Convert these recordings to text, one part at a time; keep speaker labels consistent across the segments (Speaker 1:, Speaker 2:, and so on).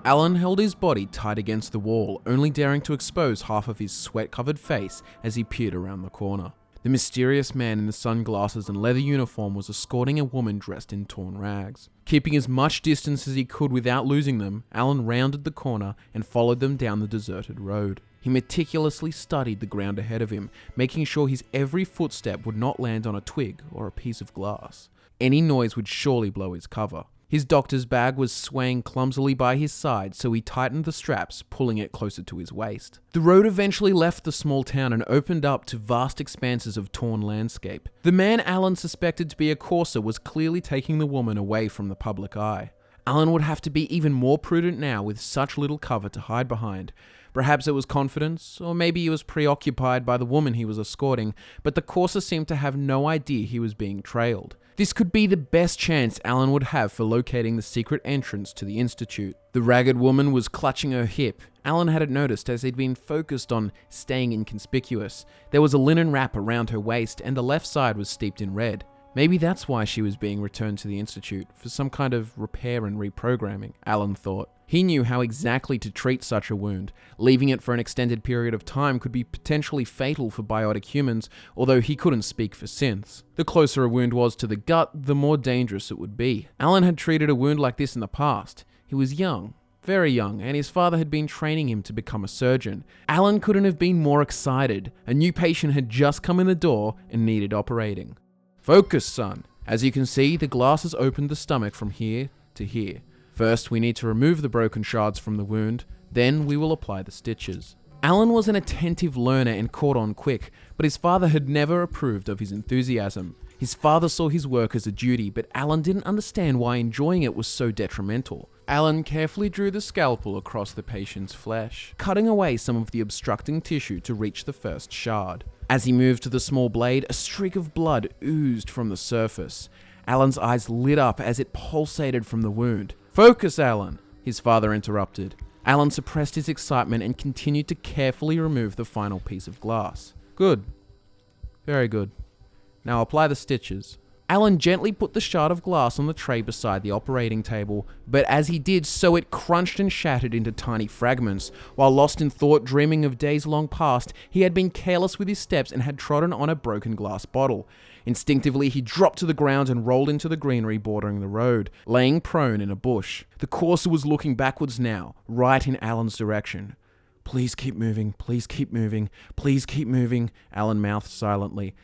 Speaker 1: Alan held his body tight against the wall, only daring to expose half of his sweat-covered face as he peered around the corner. The mysterious man in the sunglasses and leather uniform was escorting a woman dressed in torn rags. Keeping as much distance as he could without losing them, Alan rounded the corner and followed them down the deserted road. He meticulously studied the ground ahead of him, making sure his every footstep would not land on a twig or a piece of glass. Any noise would surely blow his cover. His doctor's bag was swaying clumsily by his side, so he tightened the straps, pulling it closer to his waist. The road eventually left the small town and opened up to vast expanses of torn landscape. The man Alan suspected to be a courser was clearly taking the woman away from the public eye. Alan would have to be even more prudent now with such little cover to hide behind. Perhaps it was confidence, or maybe he was preoccupied by the woman he was escorting, but the courser seemed to have no idea he was being trailed. This could be the best chance Alan would have for locating the secret entrance to the Institute. The ragged woman was clutching her hip. Alan hadn't noticed as he'd been focused on staying inconspicuous. There was a linen wrap around her waist and the left side was steeped in red. Maybe that's why she was being returned to the Institute, for some kind of repair and reprogramming, Alan thought. He knew how exactly to treat such a wound. Leaving it for an extended period of time could be potentially fatal for biotic humans, although he couldn't speak for synths. The closer a wound was to the gut, the more dangerous it would be. Alan had treated a wound like this in the past. He was young, very young, and his father had been training him to become a surgeon. Alan couldn't have been more excited. A new patient had just come in the door and needed operating. Focus, son. As you can see, the glass has opened the stomach from here to here. First, we need to remove the broken shards from the wound, then we will apply the stitches. Alan was an attentive learner and caught on quick, but his father had never approved of his enthusiasm. His father saw his work as a duty, but Alan didn't understand why enjoying it was so detrimental. Alan carefully drew the scalpel across the patient's flesh, cutting away some of the obstructing tissue to reach the first shard. As he moved to the small blade, a streak of blood oozed from the surface. Alan's eyes lit up as it pulsated from the wound. "Focus, Alan," his father interrupted. Alan suppressed his excitement and continued to carefully remove the final piece of glass. "Good. Very good. Now apply the stitches." Alan gently put the shard of glass on the tray beside the operating table, but as he did so it crunched and shattered into tiny fragments. While lost in thought, dreaming of days long past, he had been careless with his steps and had trodden on a broken glass bottle. Instinctively, he dropped to the ground and rolled into the greenery bordering the road, laying prone in a bush. The courser was looking backwards now, right in Alan's direction. "Please keep moving, please keep moving, please keep moving," Alan mouthed silently.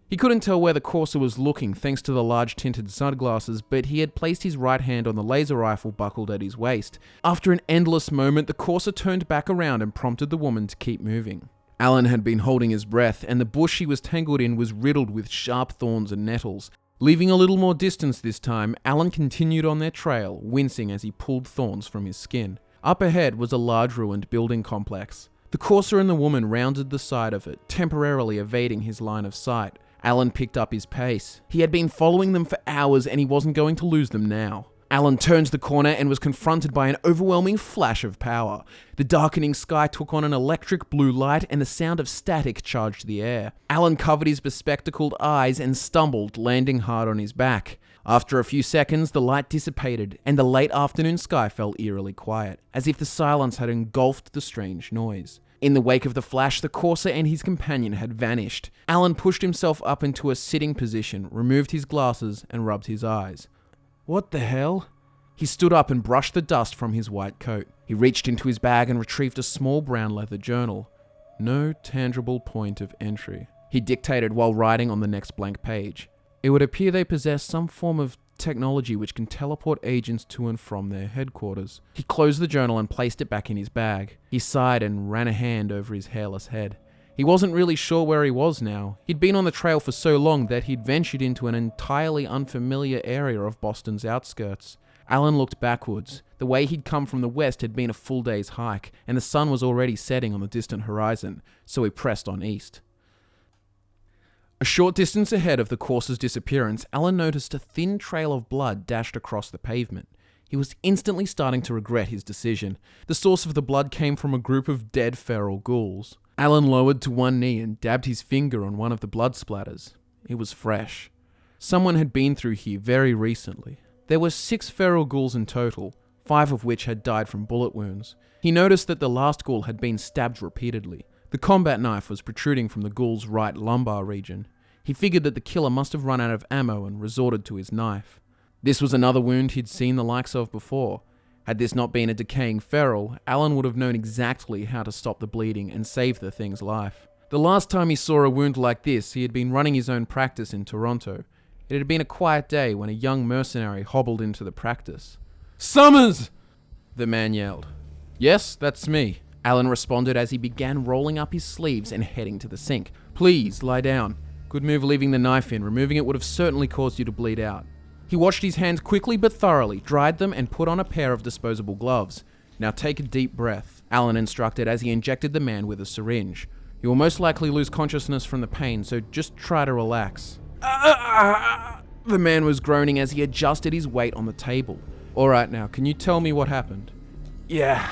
Speaker 1: He couldn't tell where the courser was looking thanks to the large tinted sunglasses, but he had placed his right hand on the laser rifle buckled at his waist. After an endless moment, the courser turned back around and prompted the woman to keep moving. Alan had been holding his breath, and the bush he was tangled in was riddled with sharp thorns and nettles. Leaving a little more distance this time, Alan continued on their trail, wincing as he pulled thorns from his skin. Up ahead was a large ruined building complex. The courser and the woman rounded the side of it, temporarily evading his line of sight. Alan picked up his pace. He had been following them for hours and he wasn't going to lose them now. Alan turned the corner and was confronted by an overwhelming flash of power. The darkening sky took on an electric blue light and the sound of static charged the air. Alan covered his bespectacled eyes and stumbled, landing hard on his back. After a few seconds, the light dissipated and the late afternoon sky fell eerily quiet, as if the silence had engulfed the strange noise. In the wake of the flash, the courser and his companion had vanished. Alan pushed himself up into a sitting position, removed his glasses, and rubbed his eyes. What the hell? He stood up and brushed the dust from his white coat. He reached into his bag and retrieved a small brown leather journal. No tangible point of entry, he dictated while writing on the next blank page. It would appear they possess some form of technology which can teleport agents to and from their headquarters. He closed the journal and placed it back in his bag. He sighed and ran a hand over his hairless head. He wasn't really sure where he was now. He'd been on the trail for so long that he'd ventured into an entirely unfamiliar area of Boston's outskirts. Alan looked backwards. The way he'd come from the west had been a full day's hike, and the sun was already setting on the distant horizon, so he pressed on east. A short distance ahead of the courser's disappearance, Alan noticed a thin trail of blood dashed across the pavement. He was instantly starting to regret his decision. The source of the blood came from a group of dead feral ghouls. Alan lowered to one knee and dabbed his finger on one of the blood splatters. It was fresh. Someone had been through here very recently. There were 6 feral ghouls in total, 5 of which had died from bullet wounds. He noticed that the last ghoul had been stabbed repeatedly. The combat knife was protruding from the ghoul's right lumbar region. He figured that the killer must have run out of ammo and resorted to his knife. This was another wound he'd seen the likes of before. Had this not been a decaying feral, Alan would have known exactly how to stop the bleeding and save the thing's life. The last time he saw a wound like this, he had been running his own practice in Toronto. It had been a quiet day when a young mercenary hobbled into the practice. "Summers!" the man yelled. "Yes, that's me," Alan responded as he began rolling up his sleeves and heading to the sink. "Please, lie down. Good move leaving the knife in. Removing it would have certainly caused you to bleed out." He washed his hands quickly but thoroughly, dried them, and put on a pair of disposable gloves. "Now take a deep breath," Alan instructed as he injected the man with a syringe. "You will most likely lose consciousness from the pain, so just try to relax." The man was groaning as he adjusted his weight on the table. "All right, now, can you tell me what happened?" "Yeah,"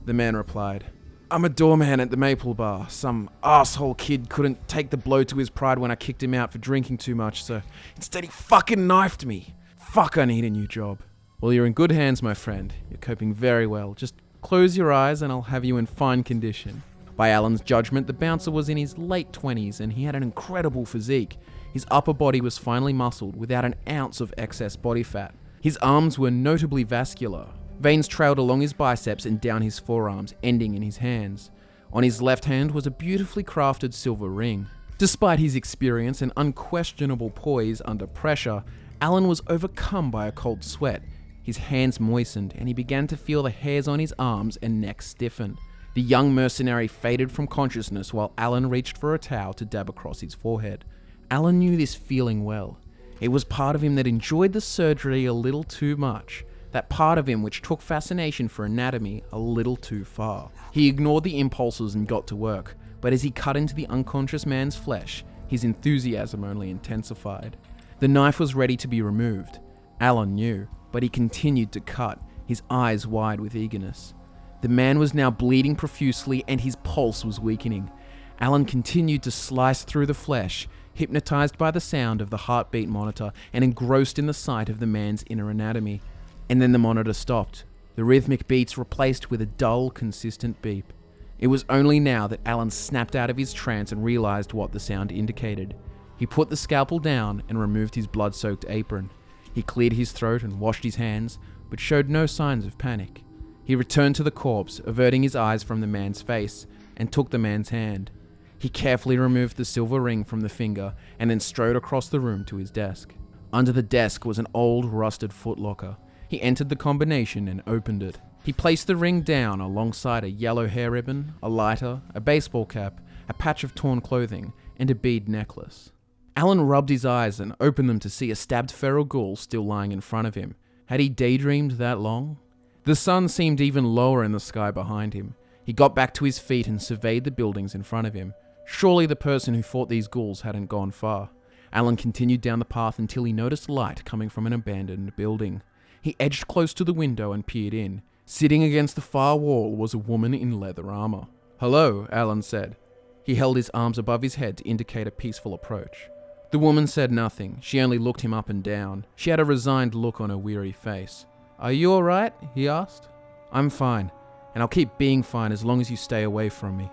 Speaker 1: the man replied. "I'm a doorman at the Maple Bar. Some asshole kid couldn't take the blow to his pride when I kicked him out for drinking too much, so instead he fucking knifed me. Fuck, I need a new job." "Well, you're in good hands, my friend. You're coping very well. Just close your eyes and I'll have you in fine condition." By Alan's judgment, the bouncer was in his late 20s and he had an incredible physique. His upper body was finely muscled without an ounce of excess body fat. His arms were notably vascular. Veins trailed along his biceps and down his forearms, ending in his hands. On his left hand was a beautifully crafted silver ring. Despite his experience and unquestionable poise under pressure, Alan was overcome by a cold sweat. His hands moistened and he began to feel the hairs on his arms and neck stiffen. The young mercenary faded from consciousness while Alan reached for a towel to dab across his forehead. Alan knew this feeling well. It was part of him that enjoyed the surgery a little too much. That part of him which took fascination for anatomy a little too far. He ignored the impulses and got to work, but as he cut into the unconscious man's flesh, his enthusiasm only intensified. The knife was ready to be removed. Alan knew, but he continued to cut, his eyes wide with eagerness. The man was now bleeding profusely and his pulse was weakening. Alan continued to slice through the flesh, hypnotized by the sound of the heartbeat monitor and engrossed in the sight of the man's inner anatomy. And then the monitor stopped, the rhythmic beats replaced with a dull, consistent beep. It was only now that Alan snapped out of his trance and realized what the sound indicated. He put the scalpel down and removed his blood-soaked apron. He cleared his throat and washed his hands, but showed no signs of panic. He returned to the corpse, averting his eyes from the man's face, and took the man's hand. He carefully removed the silver ring from the finger and then strode across the room to his desk. Under the desk was an old, rusted footlocker. He entered the combination and opened it. He placed the ring down alongside a yellow hair ribbon, a lighter, a baseball cap, a patch of torn clothing, and a bead necklace. Alan rubbed his eyes and opened them to see a stabbed feral ghoul still lying in front of him. Had he daydreamed that long? The sun seemed even lower in the sky behind him. He got back to his feet and surveyed the buildings in front of him. Surely the person who fought these ghouls hadn't gone far. Alan continued down the path until he noticed light coming from an abandoned building. He edged close to the window and peered in. Sitting against the far wall was a woman in leather armor. "Hello," Alan said. He held his arms above his head to indicate a peaceful approach. The woman said nothing. She only looked him up and down. She had a resigned look on her weary face. "Are you alright?" he asked. "I'm fine, and I'll keep being fine as long as you stay away from me."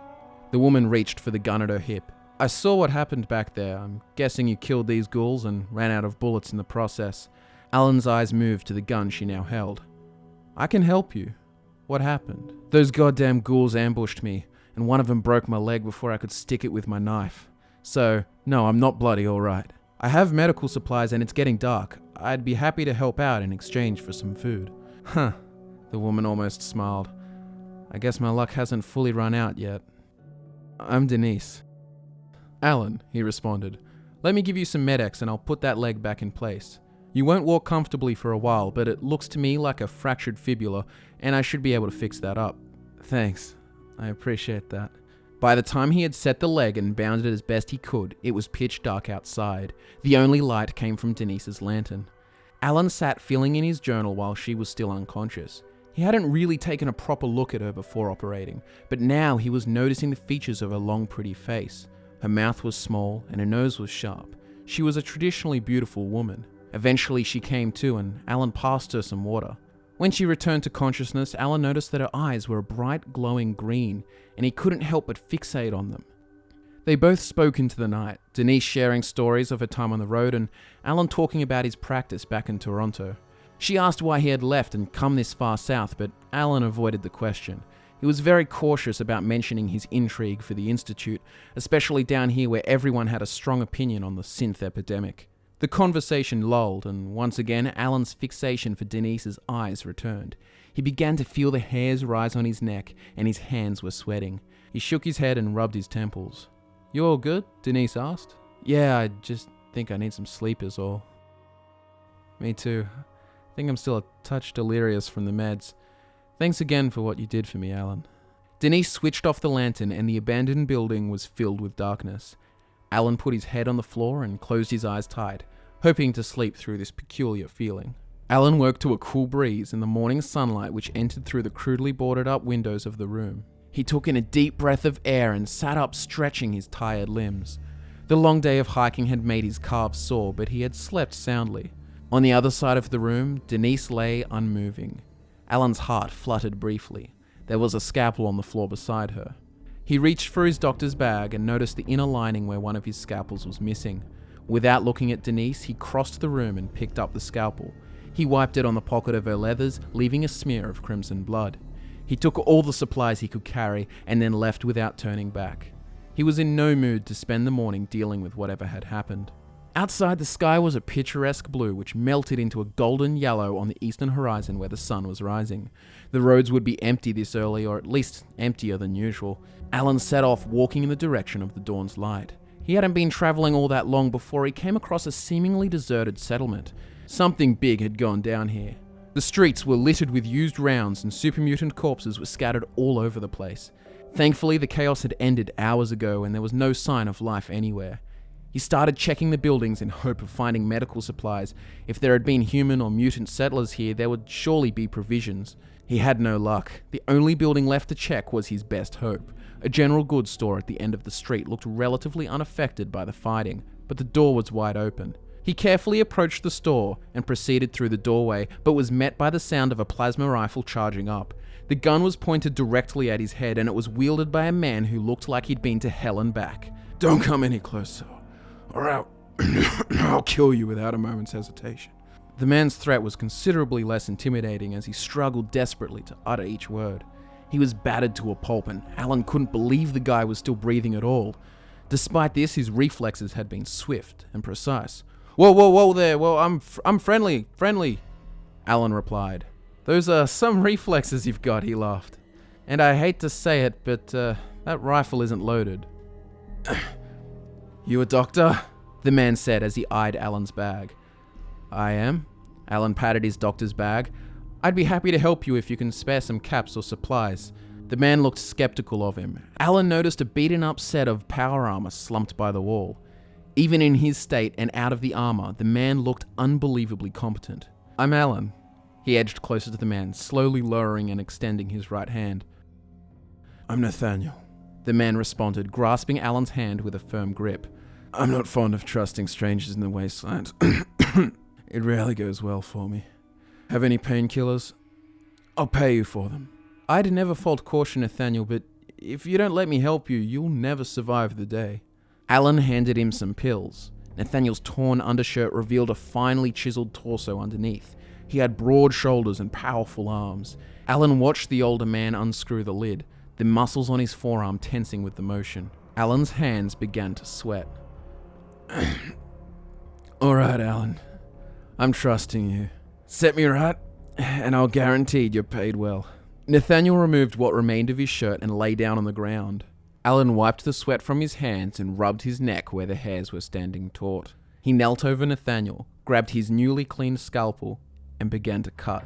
Speaker 1: The woman reached for the gun at her hip. "I saw what happened back there. I'm guessing you killed these ghouls and ran out of bullets in the process." Alan's eyes moved to the gun she now held. "I can help you. What happened?" "Those goddamn ghouls ambushed me, and one of them broke my leg before I could stick it with my knife. So, no, I'm not bloody alright. I have medical supplies and it's getting dark. I'd be happy to help out in exchange for some food." "Huh," the woman almost smiled. "I guess my luck hasn't fully run out yet. I'm Denise." "Alan," he responded, "let me give you some Med-X and I'll put that leg back in place. You won't walk comfortably for a while, but it looks to me like a fractured fibula, and I should be able to fix that up." "Thanks. I appreciate that." By the time he had set the leg and bound it as best he could, it was pitch dark outside. The only light came from Denise's lantern. Alan sat filling in his journal while she was still unconscious. He hadn't really taken a proper look at her before operating, but now he was noticing the features of her long, pretty face. Her mouth was small and her nose was sharp. She was a traditionally beautiful woman. Eventually she came to and Alan passed her some water. When she returned to consciousness, Alan noticed that her eyes were a bright, glowing green, and he couldn't help but fixate on them. They both spoke into the night, Denise sharing stories of her time on the road and Alan talking about his practice back in Toronto. She asked why he had left and come this far south, but Alan avoided the question. He was very cautious about mentioning his intrigue for the Institute, especially down here where everyone had a strong opinion on the synth epidemic. The conversation lulled, and once again, Alan's fixation for Denise's eyes returned. He began to feel the hairs rise on his neck, and his hands were sweating. He shook his head and rubbed his temples. "You all good?" Denise asked. "Yeah, I just think I need some sleep is all." "Me too. I think I'm still a touch delirious from the meds. Thanks again for what you did for me, Alan." Denise switched off the lantern and the abandoned building was filled with darkness. Alan put his head on the floor and closed his eyes tight, hoping to sleep through this peculiar feeling. Alan woke to a cool breeze and the morning sunlight which entered through the crudely boarded up windows of the room. He took in a deep breath of air and sat up, stretching his tired limbs. The long day of hiking had made his calves sore, but he had slept soundly. On the other side of the room, Denise lay unmoving. Alan's heart fluttered briefly. There was a scalpel on the floor beside her. He reached for his doctor's bag and noticed the inner lining where one of his scalpels was missing. Without looking at Denise, he crossed the room and picked up the scalpel. He wiped it on the pocket of her leathers, leaving a smear of crimson blood. He took all the supplies he could carry and then left without turning back. He was in no mood to spend the morning dealing with whatever had happened. Outside, the sky was a picturesque blue which melted into a golden yellow on the eastern horizon where the sun was rising. The roads would be empty this early, or at least emptier than usual. Alan set off, walking in the direction of the dawn's light. He hadn't been travelling all that long before he came across a seemingly deserted settlement. Something big had gone down here. The streets were littered with used rounds and super mutant corpses were scattered all over the place. Thankfully, the chaos had ended hours ago and there was no sign of life anywhere. He started checking the buildings in hope of finding medical supplies. If there had been human or mutant settlers here, there would surely be provisions. He had no luck. The only building left to check was his best hope. A general goods store at the end of the street looked relatively unaffected by the fighting, but the door was wide open. He carefully approached the store and proceeded through the doorway, but was met by the sound of a plasma rifle charging up. The gun was pointed directly at his head and it was wielded by a man who looked like he'd been to hell and back. "Don't come any closer, or I'll kill you," without a moment's hesitation. The man's threat was considerably less intimidating as he struggled desperately to utter each word. He was battered to a pulp and Alan couldn't believe the guy was still breathing at all. Despite this, his reflexes had been swift and precise. Whoa there, well, I'm friendly, Alan replied. "Those are some reflexes you've got," he laughed. "And I hate to say it, but that rifle isn't loaded." "You a doctor?" the man said as he eyed Alan's bag. "I am." Alan patted his doctor's bag. "I'd be happy to help you if you can spare some caps or supplies." The man looked skeptical of him. Alan noticed a beaten up set of power armor slumped by the wall. Even in his state and out of the armor, the man looked unbelievably competent. "I'm Alan." He edged closer to the man, slowly lowering and extending his right hand. "I'm Nathaniel," the man responded, grasping Alan's hand with a firm grip. "I'm not fond of trusting strangers in the wasteland. It rarely goes well for me. Have any painkillers? I'll pay you for them." "I'd never fault caution, Nathaniel, but if you don't let me help you, you'll never survive the day." Alan handed him some pills. Nathaniel's torn undershirt revealed a finely chiseled torso underneath. He had broad shoulders and powerful arms. Alan watched the older man unscrew the lid, the muscles on his forearm tensing with the motion. Alan's hands began to sweat. "All right, Alan. I'm trusting you. Set me right, and I'll guarantee you're paid well." Nathaniel removed what remained of his shirt and lay down on the ground. Alan wiped the sweat from his hands and rubbed his neck where the hairs were standing taut. He knelt over Nathaniel, grabbed his newly cleaned scalpel, and began to cut.